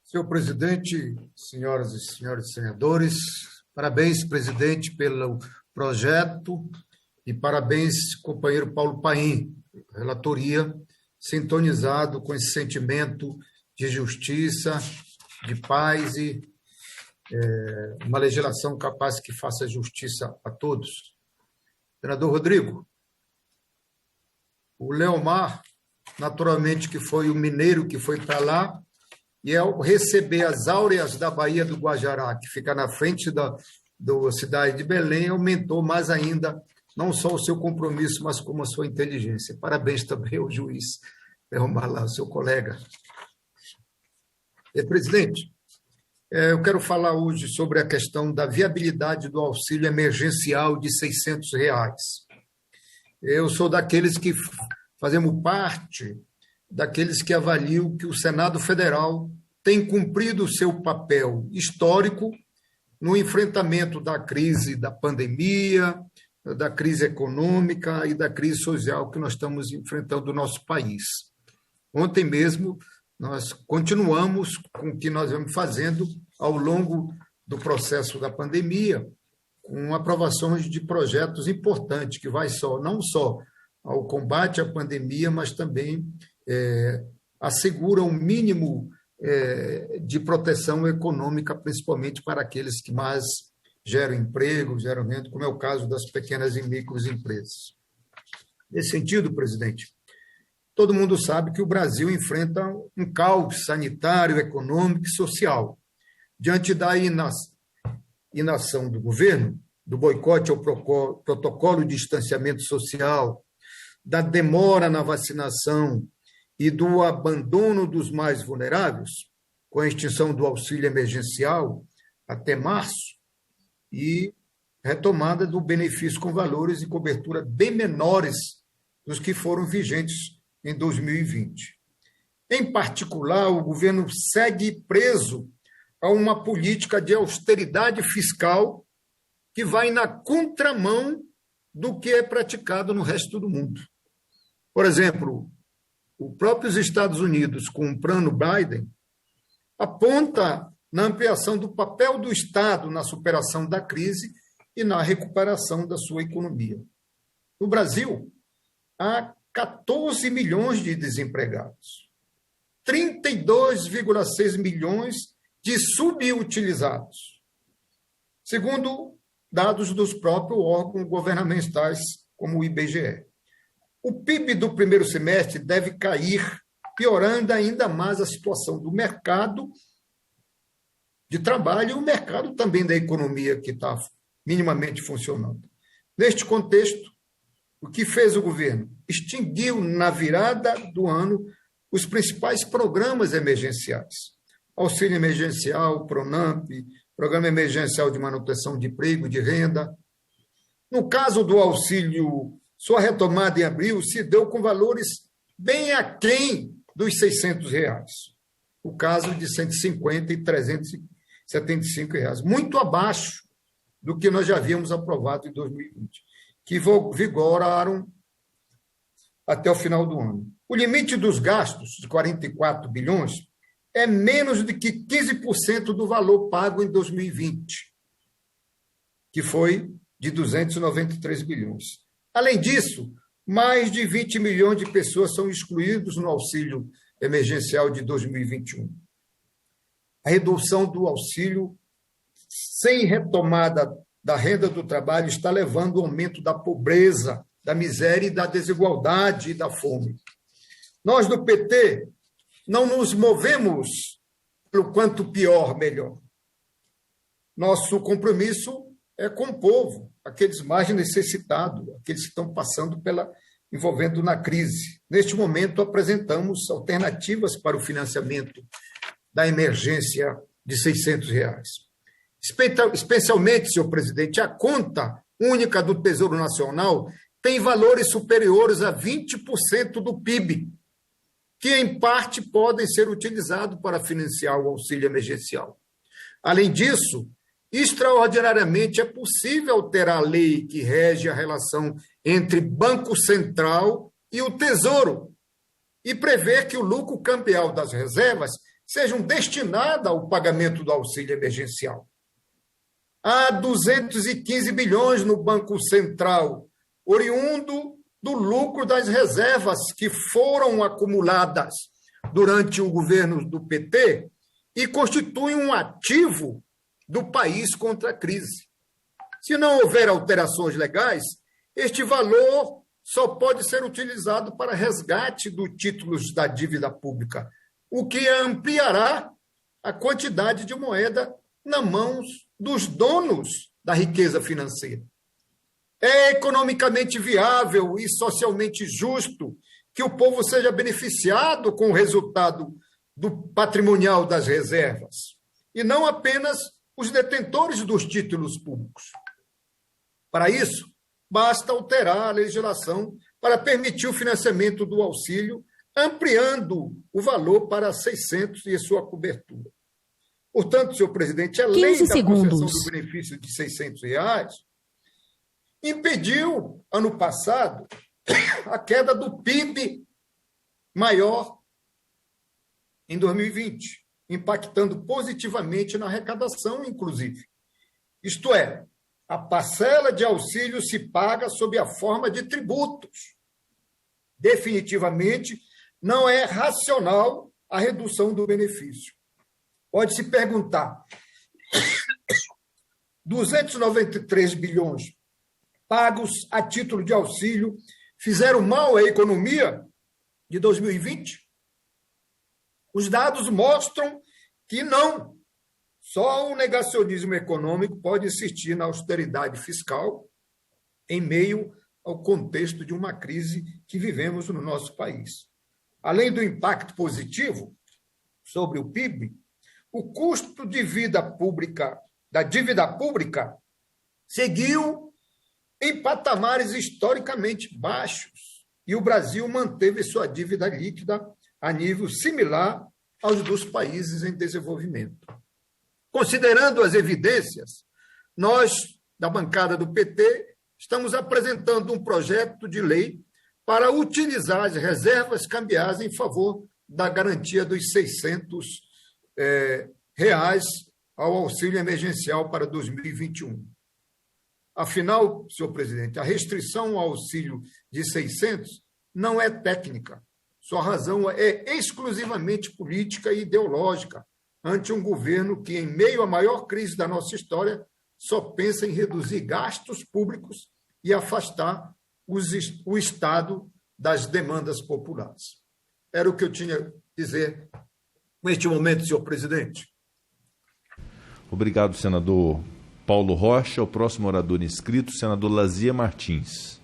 Senhor presidente, senhoras e senhores senadores, parabéns, presidente, pelo projeto e parabéns, companheiro Paulo Paim, relatoria, sintonizado com esse sentimento de justiça, de paz e uma legislação capaz que faça justiça a todos. Senador Rodrigo, o Leomar, naturalmente que foi o mineiro que foi para lá, e ao receber as áureas da Baía do Guajará, que fica na frente da cidade de Belém, aumentou mais ainda, não só o seu compromisso, mas como a sua inteligência. Parabéns também ao juiz Leomar lá, seu colega. Presidente, eu quero falar hoje sobre a questão da viabilidade do auxílio emergencial de R$600. Eu sou daqueles que fazemos parte daqueles que avaliam que o Senado Federal tem cumprido o seu papel histórico no enfrentamento da crise da pandemia, da crise econômica e da crise social que nós estamos enfrentando no nosso país. Ontem mesmo, nós continuamos com o que nós vamos fazendo ao longo do processo da pandemia, com aprovações de projetos importantes, que vai não só ao combate à pandemia, mas também assegura um mínimo de proteção econômica, principalmente para aqueles que mais geram emprego, geram renda, como é o caso das pequenas e microempresas. Nesse sentido, presidente, todo mundo sabe que o Brasil enfrenta um caos sanitário, econômico e social. Diante da inação do governo, do boicote ao protocolo de distanciamento social, da demora na vacinação e do abandono dos mais vulneráveis, com a extinção do auxílio emergencial até março e retomada do benefício com valores e cobertura bem menores dos que foram vigentes em 2020. Em particular, o governo segue preso a uma política de austeridade fiscal que vai na contramão do que é praticado no resto do mundo. Por exemplo, os próprios Estados Unidos, com o plano Biden, aponta na ampliação do papel do Estado na superação da crise e na recuperação da sua economia. No Brasil, há 14 milhões de desempregados, 32,6 milhões de subutilizados, segundo dados dos próprios órgãos governamentais, como o IBGE. O PIB do primeiro semestre deve cair, piorando ainda mais a situação do mercado de trabalho e o mercado também da economia, que está minimamente funcionando. Neste contexto, o que fez o governo? Extinguiu, na virada do ano, os principais programas emergenciais. Auxílio emergencial, PRONAMP, Programa Emergencial de Manutenção de Emprego e de Renda. No caso do auxílio, sua retomada em abril se deu com valores bem aquém dos R$600. O caso de R$150 e R$375, muito abaixo do que nós já havíamos aprovado em 2020, que vigoraram até o final do ano. O limite dos gastos, de 44 bilhões, é menos do que 15% do valor pago em 2020, que foi de 293 bilhões. Além disso, mais de 20 milhões de pessoas são excluídos no auxílio emergencial de 2021. A redução do auxílio, sem retomada da renda do trabalho, está levando ao aumento da pobreza, da miséria e da desigualdade e da fome. Nós, do PT, não nos movemos pelo quanto pior, melhor. Nosso compromisso é com o povo, aqueles mais necessitados, aqueles que estão passando envolvendo na crise. Neste momento, apresentamos alternativas para o financiamento da emergência de R$600. Especialmente, senhor presidente, a conta única do Tesouro Nacional tem valores superiores a 20% do PIB, que, em parte, podem ser utilizados para financiar o auxílio emergencial. Além disso, extraordinariamente é possível alterar a lei que rege a relação entre Banco Central e o Tesouro e prever que o lucro cambial das reservas sejam destinadas ao pagamento do auxílio emergencial. Há 215 bilhões no Banco Central, oriundo do lucro das reservas que foram acumuladas durante o governo do PT e constituem um ativo do país contra a crise. Se não houver alterações legais, este valor só pode ser utilizado para resgate dos títulos da dívida pública, o que ampliará a quantidade de moeda nas mãos dos donos da riqueza financeira. É economicamente viável e socialmente justo que o povo seja beneficiado com o resultado do patrimonial das reservas, e não apenas os detentores dos títulos públicos. Para isso, basta alterar a legislação para permitir o financiamento do auxílio, ampliando o valor para 600 e sua cobertura. Portanto, senhor presidente, além da concessão do benefício de R$600, impediu, ano passado, a queda do PIB maior em 2020, impactando positivamente na arrecadação, inclusive. Isto é, a parcela de auxílio se paga sob a forma de tributos. Definitivamente, não é racional a redução do benefício. Pode-se perguntar, 293 bilhões pagos a título de auxílio fizeram mal à economia de 2020? Os dados mostram que não. Só o negacionismo econômico pode insistir na austeridade fiscal em meio ao contexto de uma crise que vivemos no nosso país. Além do impacto positivo sobre o PIB, o custo de vida pública, da dívida pública, seguiu em patamares historicamente baixos e o Brasil manteve sua dívida líquida a nível similar aos dos países em desenvolvimento. Considerando as evidências, nós, da bancada do PT, estamos apresentando um projeto de lei para utilizar as reservas cambiais em favor da garantia dos R$600 ao auxílio emergencial para 2021. Afinal, senhor presidente, a restrição ao auxílio de 600 não é técnica. Sua razão é exclusivamente política e ideológica, ante um governo que, em meio à maior crise da nossa história, só pensa em reduzir gastos públicos e afastar o Estado das demandas populares. Era o que eu tinha a dizer neste momento, senhor presidente. Obrigado, senador Paulo Rocha. O próximo orador inscrito, senador Lazia Martins.